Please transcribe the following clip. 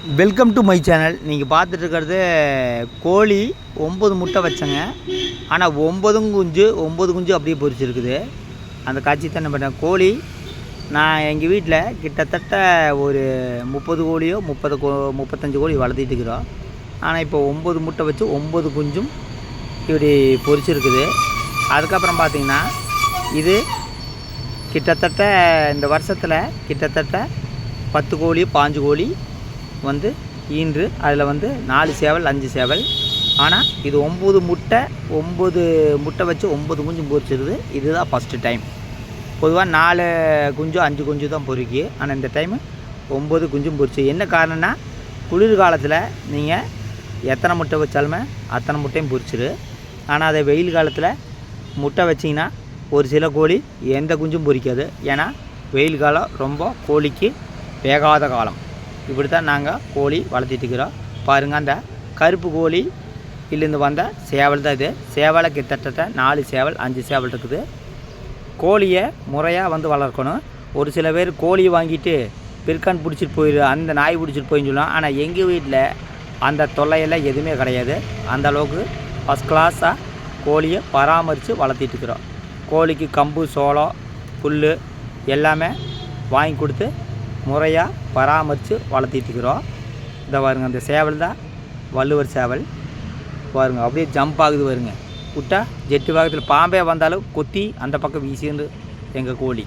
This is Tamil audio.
Welcome to my channel. நீங்கள் பார்த்துட்டு இருக்கிறது கோழி 9 முட்டை வச்சேங்க. ஆனால் 9 குஞ்சு அப்படியே பொரிச்சிருக்குது. அந்த காட்சி தான் என்ன பண்ணேன். கோழி நான் எங்கள் வீட்டில் கிட்டத்தட்ட ஒரு 30 கோழியோ 35 கோழி வளர்த்திட்டு இருக்கிறோம். ஆனால் இப்போ 9 முட்டை வச்சு 9 குஞ்சும் இப்படி பொரிச்சிருக்குது. அதுக்கப்புறம் பார்த்திங்கன்னா இது கிட்டத்தட்ட இந்த வருஷத்தில் கிட்டத்தட்ட 10 கோழி 5 கோழி வந்து ஈன்று அதில் வந்து 4 சேவல் 5 சேவல். ஆனால் இது 9 முட்டை வச்சு 9 குஞ்சு பொரிச்சிருது. இதுதான் ஃபஸ்ட்டு டைம். பொதுவாக 4 குஞ்சு 5 குஞ்சு தான் பொறிக்கி. ஆனால் இந்த டைமு 9 குஞ்சும் பொரிச்சு. என்ன காரணம்னா குளிர்காலத்தில் நீங்கள் எத்தனை முட்டை வச்சாலுமே அத்தனை முட்டையும் பொரிச்சிரு. ஆனால் அதை வெயில் காலத்தில் முட்டை வச்சிங்கன்னா ஒரு சில கோழி எந்த குஞ்சும் பொரிக்காது. ஏன்னா வெயில் காலம் ரொம்ப கோழிக்கு வேகாத காலம். இப்படி தான் நாங்கள் கோழி வளர்த்திட்டுருக்கிறோம். பாருங்கள், அந்த கருப்பு கோழி இருந்து வந்த சேவல் தான் இது. சேவலை கிட்டத்தட்ட 4 சேவல் 5 சேவல் இருக்குது. கோழியை முறையாக வந்து வளர்க்கணும். ஒரு சில பேர் கோழியை வாங்கிட்டு பிற்கான் பிடிச்சிட்டு போயிடு, அந்த நாய் பிடிச்சிட்டு போயின்னு சொல்லலாம். ஆனால் எங்கள் வீட்டில் அந்த தொல்லையெல்லாம் எதுவுமே கிடையாது. அந்த அளவுக்கு ஃபஸ்ட் கிளாஸாக கோழியை பராமரித்து வளர்த்திட்டுருக்குறோம். கோழிக்கு கம்பு சோளம் புல் எல்லாமே வாங்கி கொடுத்து முறையாக பராமரித்து வளர்த்திட்டுருக்குறோம். இந்த பாருங்க, அந்த சேவல் தான் வள்ளுவர் சேவல். பாருங்கள், அப்படியே ஜம்ப் ஆகுது. பாருங்க, விட்டா ஜெட்டு வேகத்தில் பாம்பே வந்தாலும் கொத்தி அந்த பக்கம் வீசிருந்து எங்கள் கோழி.